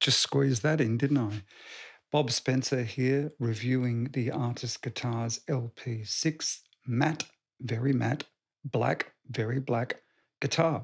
just squeezed that in, didn't I? Bob Spencer here, reviewing the Artist Guitars LP6 matte, black, very black guitar.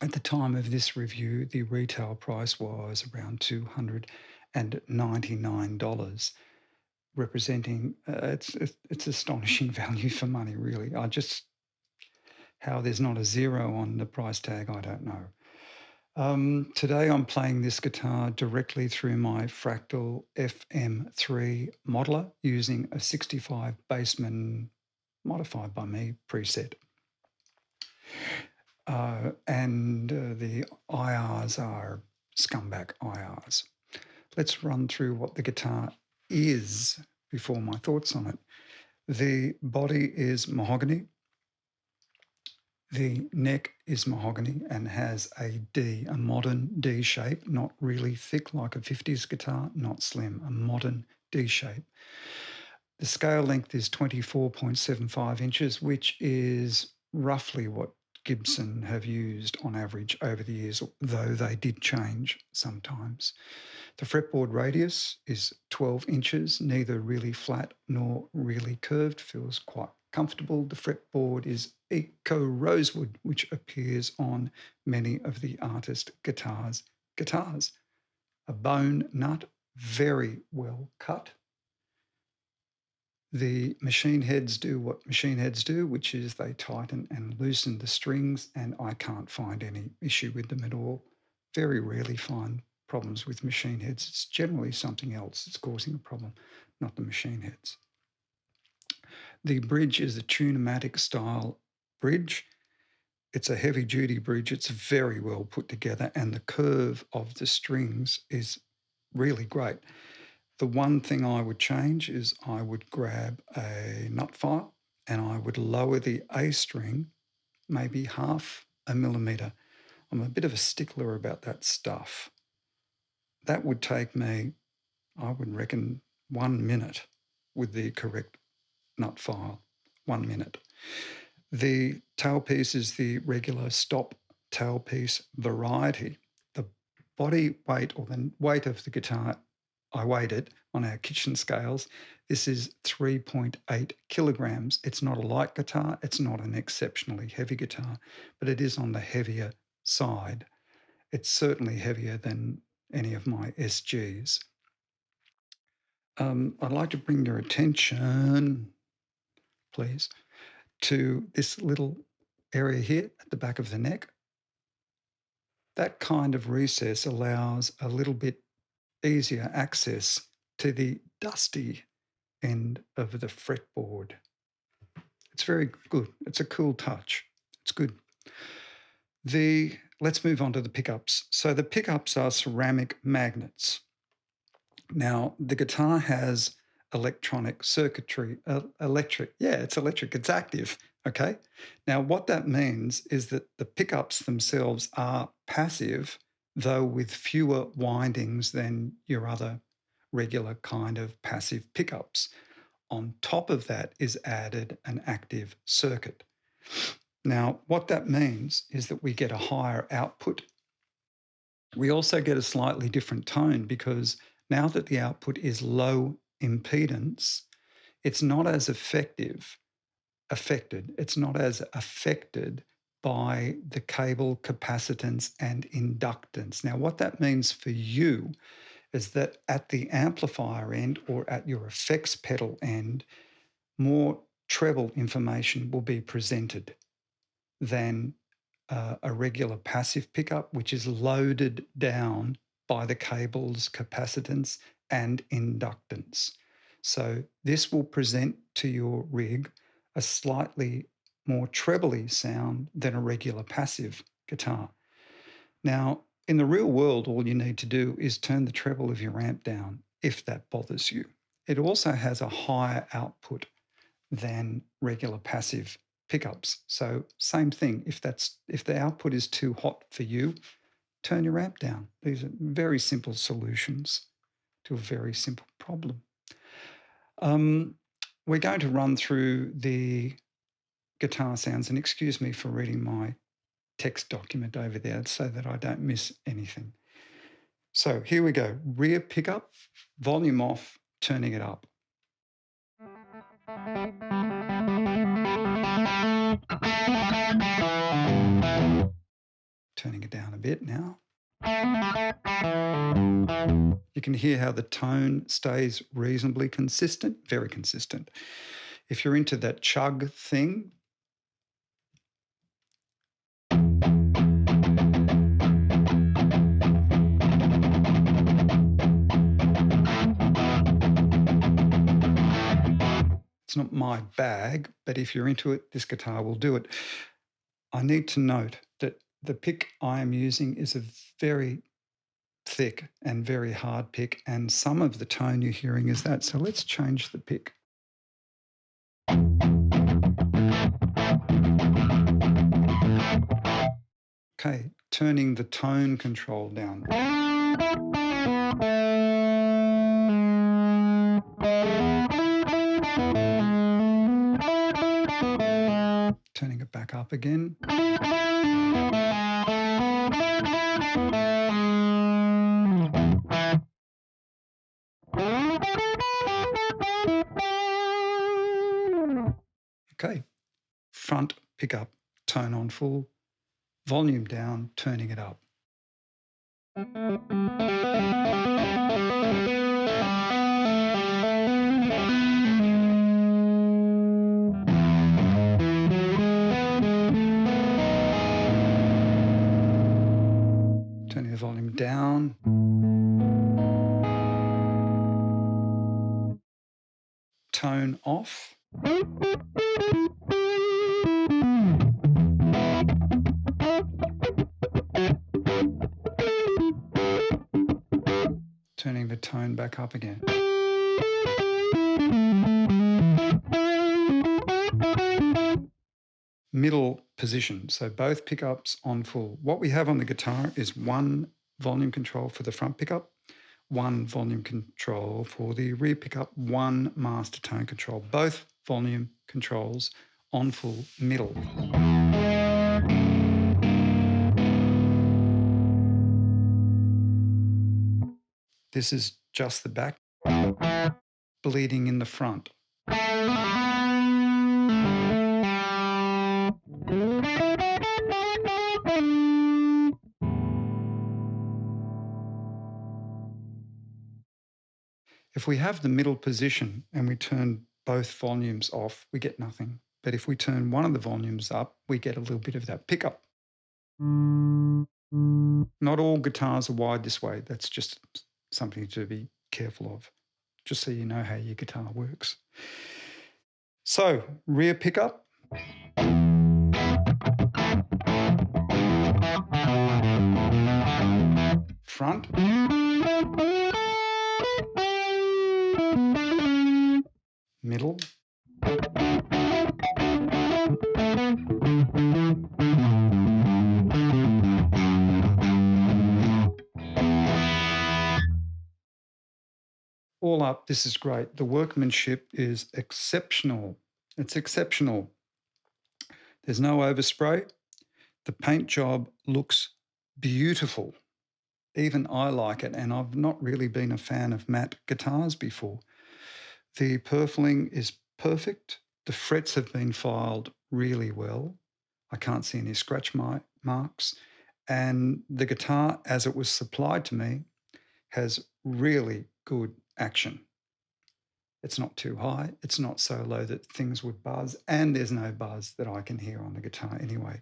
At the time of this review, the retail price was around $299, representing it's astonishing value for money, really. How there's not a zero on the price tag, I don't know. Today I'm playing this guitar directly through my Fractal FM3 modeler using a 65 Bassman modified by me preset. The IRs are scumbag IRs. Let's run through what the guitar is before my thoughts on it. The body is mahogany. The neck is mahogany and has a D, a modern D shape, not really thick like a 50s guitar, not slim, a modern D shape. The scale length is 24.75 inches, which is roughly what Gibson have used on average over the years, though they did change sometimes. The fretboard radius is 12 inches, neither really flat nor really curved, feels quite comfortable. The fretboard is Eco Rosewood, which appears on many of the Artist guitars. A bone nut, very well cut. The machine heads do what machine heads do, which is they tighten and loosen the strings, and I can't find any issue with them at all. Very rarely find problems with machine heads. It's generally something else that's causing a problem, not the machine heads. The bridge is a Tune-o-matic style bridge. It's a heavy-duty bridge. It's very well put together, and the curve of the strings is really great. The one thing I would change is I would grab a nut file and I would lower the A string maybe half a millimetre. I'm a bit of a stickler about that stuff. That would take me, I would reckon, 1 minute with the correct nut file, 1 minute. The tailpiece is the regular stop tailpiece variety. The body weight or the weight of the guitar, I weighed it on our kitchen scales. This is 3.8 kilograms. It's not a light guitar. It's not an exceptionally heavy guitar, but it is on the heavier side. It's certainly heavier than any of my SGs. I'd like to bring your attention, please, to this little area here at the back of the neck. That kind of recess allows a little bit easier access to the dusty end of the fretboard. It's very good. It's a cool touch. It's good. Let's move on to the pickups. So the pickups are ceramic magnets. Now, the guitar has electronic circuitry, it's electric, it's active, okay? Now, what that means is that the pickups themselves are passive, though with fewer windings than your other regular kind of passive pickups. On top of that is added an active circuit. Now, what that means is that we get a higher output. We also get a slightly different tone because now that the output is low impedance, it's not as affected by the cable capacitance and inductance. Now, what that means for you is that at the amplifier end or at your effects pedal end, more treble information will be presented than a regular passive pickup, which is loaded down by the cable's capacitance and inductance. So this will present to your rig a slightly more trebly sound than a regular passive guitar. Now, in the real world, all you need to do is turn the treble of your amp down if that bothers you. It also has a higher output than regular passive pickups. So same thing, if the output is too hot for you, turn your amp down. These are very simple solutions to a very simple problem. We're going to run through the guitar sounds, and excuse me for reading my text document over there so that I don't miss anything. So here we go. Rear pickup, volume off, turning it up. Turning it down a bit now. You can hear how the tone stays reasonably consistent, very consistent. If you're into that chug thing, it's not my bag, but if you're into it, this guitar will do it. I need to note that the pick I am using is a very thick and very hard pick, and some of the tone you're hearing is that. So let's change the pick. Okay, turning the tone control down. Turning it back up again. Okay, front pickup, tone on full, volume down, turning it up. Turning the volume down. Tone off. Turning the tone back up again. Middle position, so both pickups on full. What we have on the guitar is one volume control for the front pickup, one volume control for the rear pickup, one master tone control, both volume controls on full middle. This is just the back bleeding in the front. If we have the middle position and we turn both volumes off, we get nothing. But if we turn one of the volumes up, we get a little bit of that pickup. Not all guitars are wired this way. That's just something to be careful of, just so you know how your guitar works. So, rear pickup. Front. Middle. All up, this is great. The workmanship is exceptional. It's exceptional. There's no overspray. The paint job looks beautiful. Even I like it, and I've not really been a fan of matte guitars before. The purfling is perfect. The frets have been filed really well. I can't see any scratch marks. And the guitar, as it was supplied to me, has really good action. It's not too high. It's not so low that things would buzz. And there's no buzz that I can hear on the guitar anyway.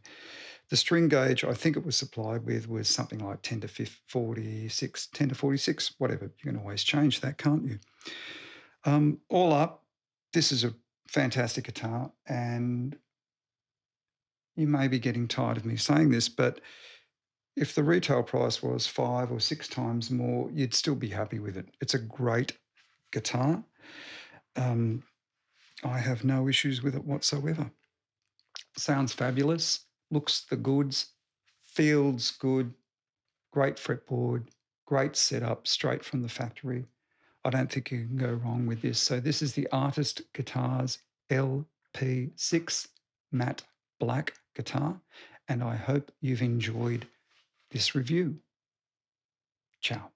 The string gauge I think it was supplied with was something like 10 to 46, 10 to 46, whatever. You can always change that, can't you? All up, this is a fantastic guitar, and you may be getting tired of me saying this, but if the retail price was 5 or 6 times more, you'd still be happy with it. It's a great guitar. I have no issues with it whatsoever. Sounds fabulous, looks the goods, feels good, great fretboard, great setup, straight from the factory. I don't think you can go wrong with this. So this is the Artist Guitars LP6 matte black guitar, and I hope you've enjoyed this review. Ciao.